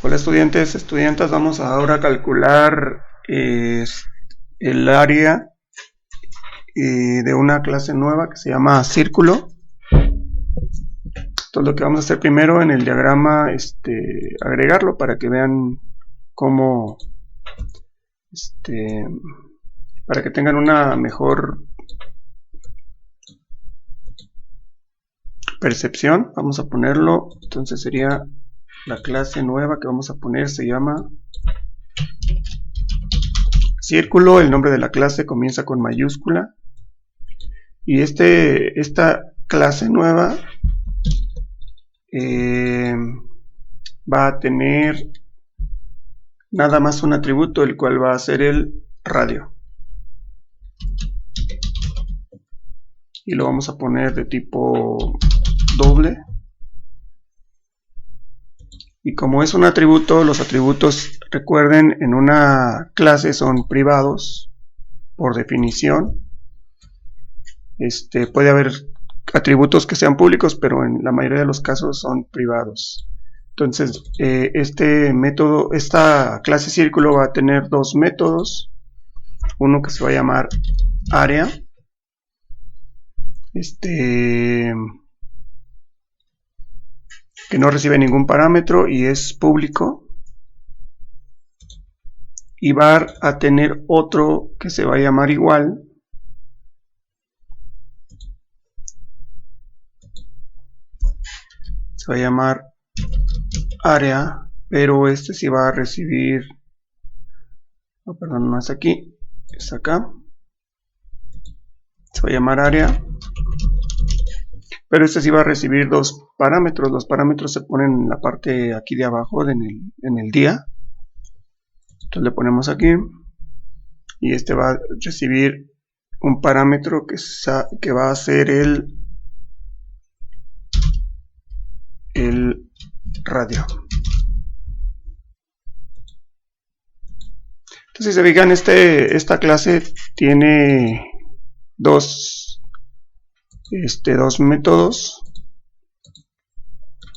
Hola estudiantes, vamos ahora a calcular el área de una clase nueva que se llama círculo. Entonces lo que vamos a hacer primero en el diagrama, agregarlo para que vean cómo, para que tengan una mejor percepción. Vamos a ponerlo, entonces sería la clase nueva que vamos a poner, se llama círculo. El nombre de la clase comienza con mayúscula y esta clase nueva va a tener nada más un atributo, el cual va a ser el radio, y lo vamos a poner de tipo doble. Y como es un atributo, los atributos, recuerden, en una clase son privados por definición. Puede haber atributos que sean públicos, pero en la mayoría de los casos son privados. Entonces, esta clase círculo va a tener dos métodos. Uno que se va a llamar área. Que no recibe ningún parámetro y es público. Y va a tener otro que se va a llamar igual. Se va a llamar área, pero sí va a recibir, perdón, no es aquí, es acá. Se va a llamar área, pero sí va a recibir dos parámetros. Los parámetros se ponen en la parte aquí de abajo en el día. Entonces le ponemos aquí, y va a recibir un parámetro que va a ser el radio. Entonces, si se fijan, esta clase tiene dos métodos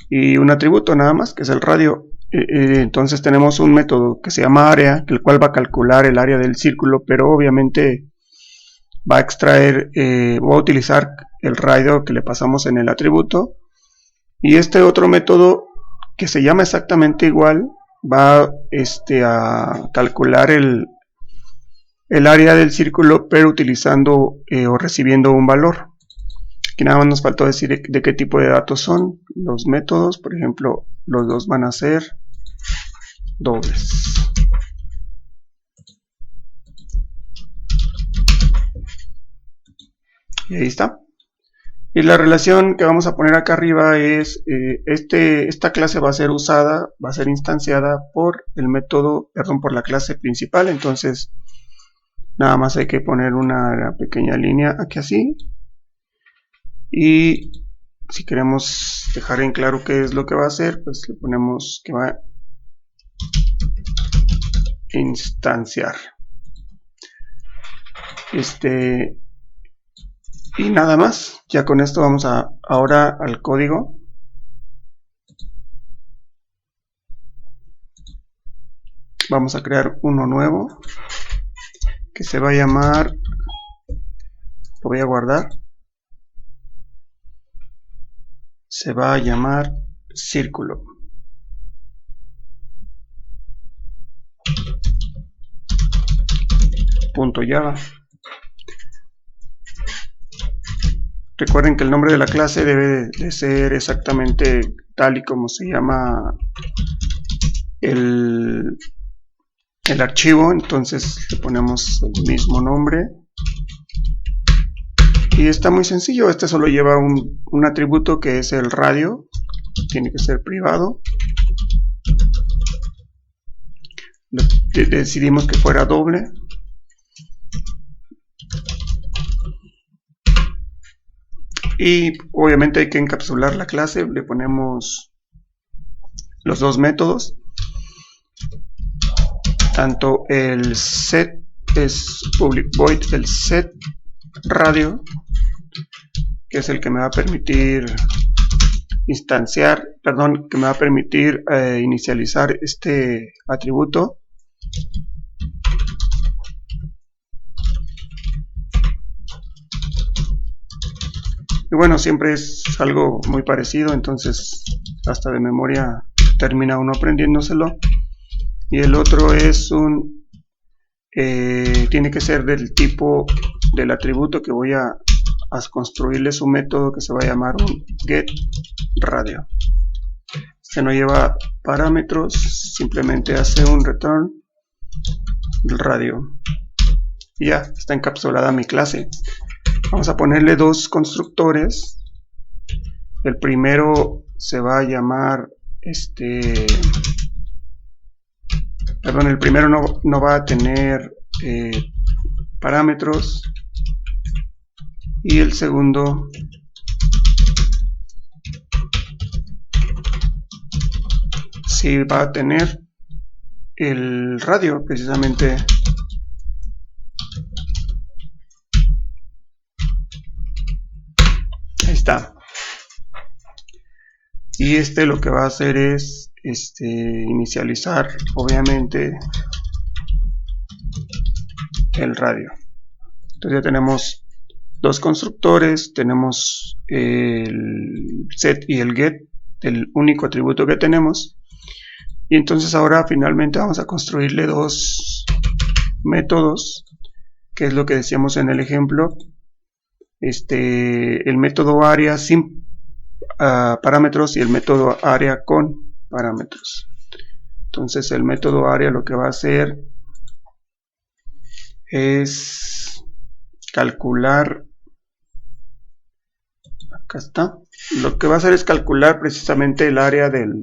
y un atributo nada más, que es el radio. Entonces tenemos un método que se llama área, el cual va a calcular el área del círculo, pero obviamente va a extraer, va a utilizar el radio que le pasamos en el atributo. Y otro método que se llama exactamente igual va a calcular el área del círculo, pero utilizando o recibiendo un valor. Aquí nada más nos faltó decir de qué tipo de datos son los métodos. Por ejemplo, los dos van a ser dobles. Y ahí está. Y la relación que vamos a poner acá arriba es, esta clase va a ser usada, va a ser instanciada por el método, por la clase principal. Entonces, nada más hay que poner una pequeña línea aquí así. Y si queremos dejar en claro qué es lo que va a hacer, pues le ponemos que va a instanciar. Y nada más. Ya con esto vamos ahora al código. Vamos a crear uno nuevo que se va a llamar, lo voy a guardar, se va a llamar círculo. .java. Recuerden que el nombre de la clase debe de ser exactamente tal y como se llama el archivo. Entonces le ponemos el mismo nombre. Y está muy sencillo. Solo lleva un atributo que es el radio. Tiene que ser privado. Decidimos que fuera doble. Y obviamente hay que encapsular la clase. Le ponemos los dos métodos. Tanto el set es public void, el set radio, que es el que me va a permitir que me va a permitir inicializar este atributo. Y bueno, siempre es algo muy parecido, entonces hasta de memoria termina uno aprendiéndoselo. Y el otro es tiene que ser del tipo del atributo que voy a construirle su método, que se va a llamar un getRadio. Se no lleva parámetros, simplemente hace un return del radio. Y ya está encapsulada mi clase. Vamos a ponerle dos constructores. El primero se va a llamar el primero no va a tener parámetros, y el segundo sí va a tener el radio, precisamente. Ahí está. Y lo que va a hacer es inicializar, obviamente, el radio. Entonces ya tenemos dos constructores, tenemos el set y el get, el único atributo que tenemos. Y entonces ahora finalmente vamos a construirle dos métodos, que es lo que decíamos en el ejemplo. El método area sin parámetros y el método area con parámetros. Entonces el método area lo que va a hacer es calcular, acá está, lo que va a hacer es calcular precisamente el área del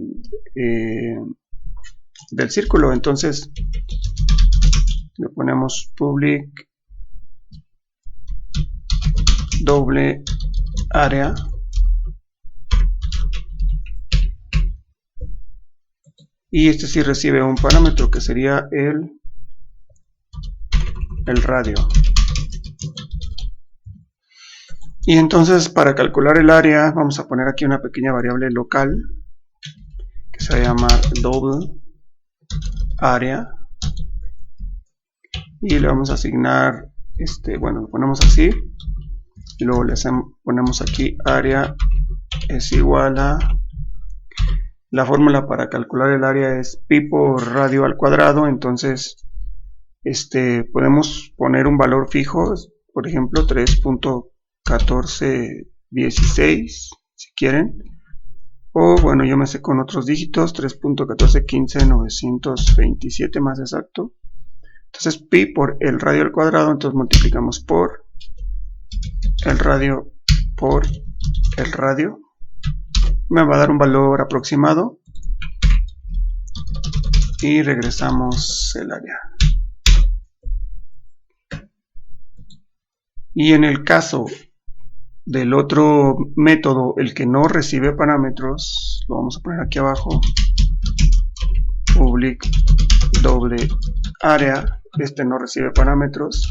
círculo. Entonces le ponemos public doble área y sí recibe un parámetro que sería el radio. Y entonces para calcular el área vamos a poner aquí una pequeña variable local que se va a llamar double área, y le vamos a asignar bueno, lo ponemos así y luego ponemos aquí área es igual a, la fórmula para calcular el área es pi por radio al cuadrado. Entonces podemos poner un valor fijo, por ejemplo 3.1416 si quieren, o bueno, yo me sé con otros dígitos, 3.1415.927 más exacto. Entonces pi por el radio al cuadrado, entonces multiplicamos por el radio por el radio, me va a dar un valor aproximado y regresamos el área. Y en el caso del otro método, el que no recibe parámetros, lo vamos a poner aquí abajo, public doble área, no recibe parámetros.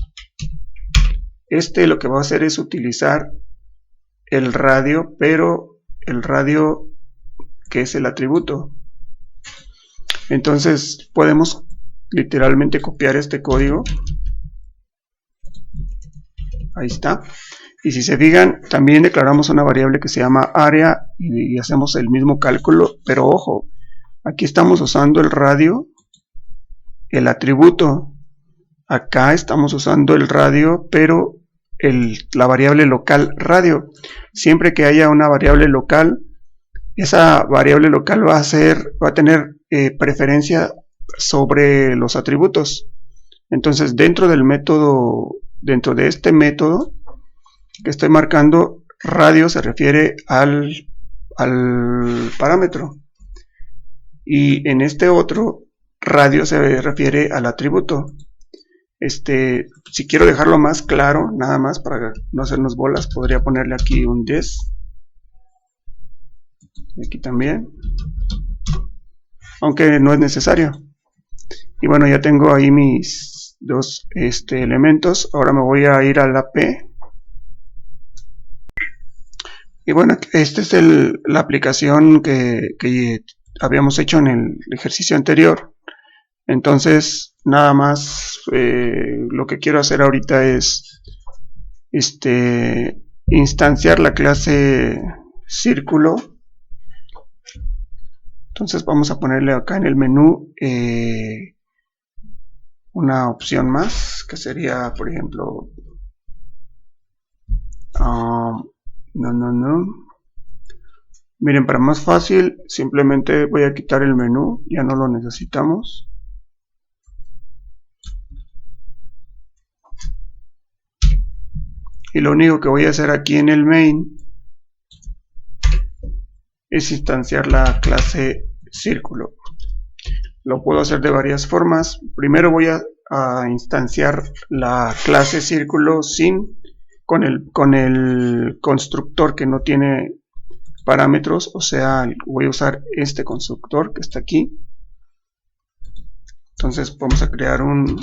Lo que va a hacer es utilizar el radio, pero el radio que es el atributo. Entonces podemos literalmente copiar este código. Ahí está. Y si se fijan, también declaramos una variable que se llama área y hacemos el mismo cálculo, pero ojo, aquí estamos usando el radio, el atributo. Acá estamos usando el radio, pero la variable local radio. Siempre que haya una variable local, esa variable local va a tener preferencia sobre los atributos. Entonces dentro del método, dentro de este método que estoy marcando, radio se refiere al parámetro, y en este otro radio se refiere al atributo. Si quiero dejarlo más claro, nada más para no hacernos bolas, podría ponerle aquí un this, y aquí también, aunque no es necesario. Y bueno, ya tengo ahí mis dos elementos. Ahora me voy a ir a la P Y bueno, esta es la aplicación que habíamos hecho en el ejercicio anterior. Entonces, nada más lo que quiero hacer ahorita es instanciar la clase círculo. Entonces vamos a ponerle acá en el menú una opción más, que sería, por ejemplo, miren, para más fácil, simplemente voy a quitar el menú, ya no lo necesitamos. Y lo único que voy a hacer aquí en el main es instanciar la clase círculo. Lo puedo hacer de varias formas. Primero voy a instanciar la clase círculo con el constructor que no tiene parámetros, o sea, voy a usar este constructor que está aquí. Entonces vamos a crear un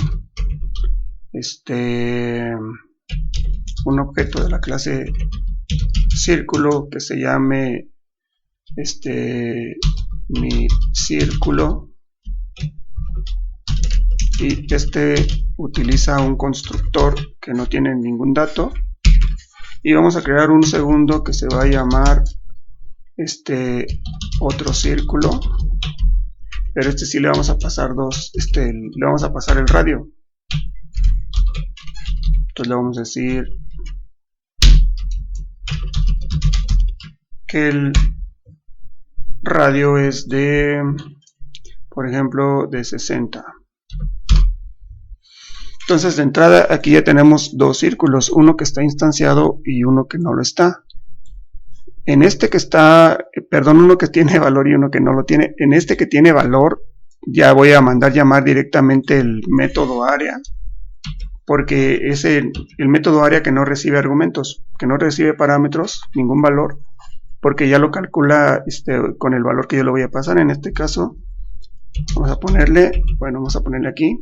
objeto de la clase círculo que se llame mi círculo, y utiliza un constructor que no tiene ningún dato, y vamos a crear un segundo que se va a llamar otro círculo, pero sí le vamos a pasar le vamos a pasar el radio. Entonces le vamos a decir que el radio es de, por ejemplo, de 60. Entonces de entrada aquí ya tenemos dos círculos, uno que está instanciado y uno que no lo está. En este que está, uno que tiene valor y uno que no lo tiene. En este que tiene valor ya voy a mandar llamar directamente el método área, porque es el método área que no recibe argumentos, que no recibe parámetros, ningún valor, porque ya lo calcula con el valor que yo le voy a pasar. En este caso vamos a ponerle aquí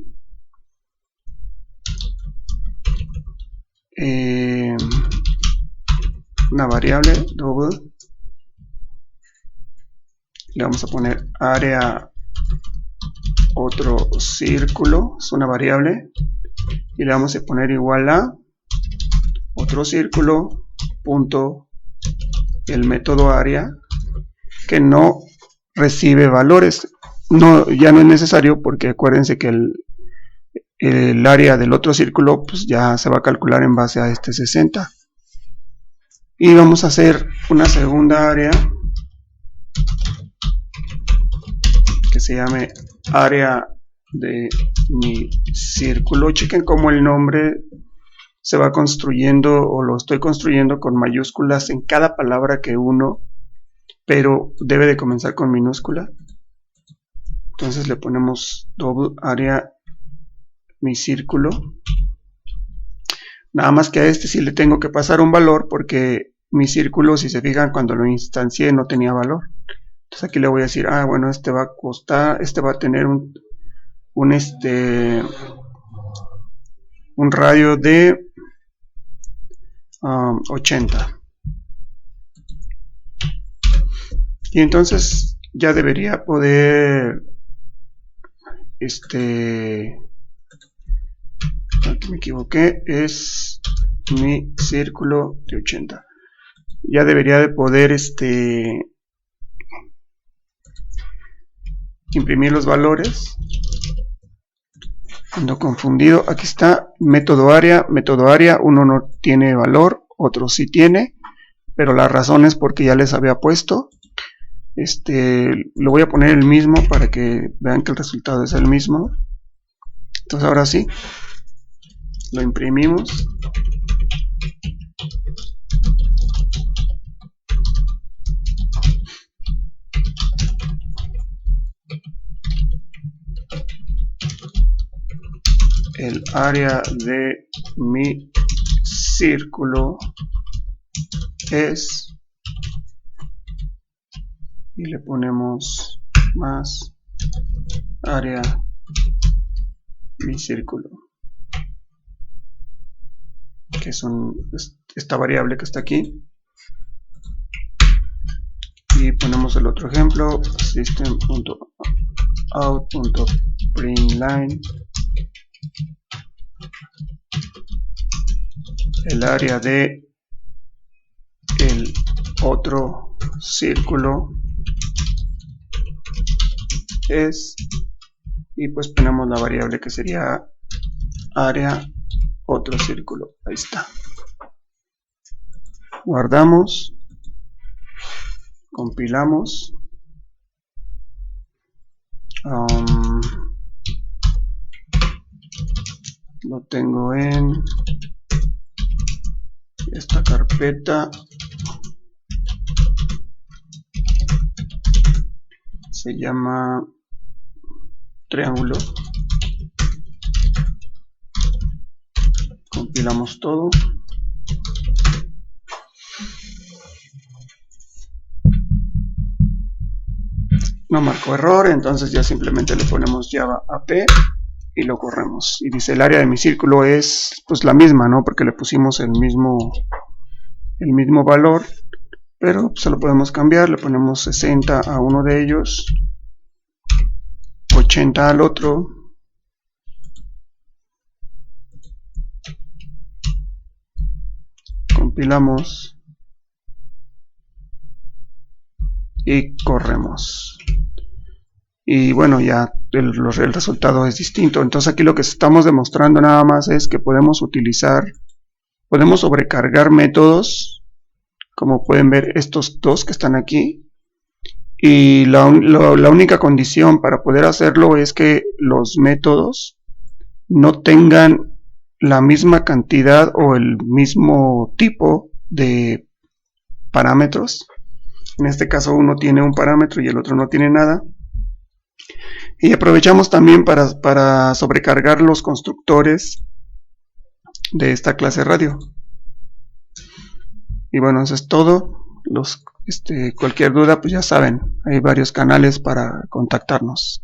una variable double, le vamos a poner área otro círculo, es una variable, y le vamos a poner igual a otro círculo punto el método área que no recibe valores. Ya no es necesario, porque acuérdense que el área del otro círculo pues ya se va a calcular en base a este 60. Y vamos a hacer una segunda área que se llame área de mi círculo. Chequen cómo el nombre se va construyendo, o lo estoy construyendo con mayúsculas en cada palabra que uno, pero debe de comenzar con minúscula. Entonces le ponemos double área mi círculo. Nada más que a sí le tengo que pasar un valor, porque mi círculo, si se fijan, cuando lo instancié no tenía valor. Entonces aquí le voy a decir, bueno, va a costar, va a tener un radio de 80. Y entonces ya debería poder aquí me equivoqué, es mi círculo de 80. Ya debería de poder imprimir los valores. Ando confundido. Aquí está método área, uno no tiene valor, otro sí tiene, pero la razón es porque ya les había puesto. Lo voy a poner el mismo para que vean que el resultado es el mismo. Entonces ahora sí lo imprimimos. El área de mi círculo es, y le ponemos más área mi círculo, que es esta variable que está aquí. y ponemos el otro ejemplo, system.out.println, el área de el otro círculo es, y pues ponemos la variable que sería área otro círculo. Ahí está. Guardamos, compilamos, lo tengo en esta carpeta, se llama triángulo. Compilamos todo. No marcó error, entonces ya simplemente le ponemos Java AP y lo corremos. Y dice el área de mi círculo es pues la misma, ¿no? Porque le pusimos el mismo valor, pero se lo podemos cambiar, le ponemos 60 a uno de ellos, 80 al otro, compilamos y corremos. Y bueno, ya el resultado es distinto. Entonces aquí lo que estamos demostrando nada más es que podemos sobrecargar métodos, como pueden ver estos dos que están aquí, y la única condición para poder hacerlo es que los métodos no tengan la misma cantidad o el mismo tipo de parámetros. En este caso uno tiene un parámetro y el otro no tiene nada. Y aprovechamos también para sobrecargar los constructores de esta clase radio. Y bueno, eso es todo. Cualquier duda, pues ya saben, hay varios canales para contactarnos.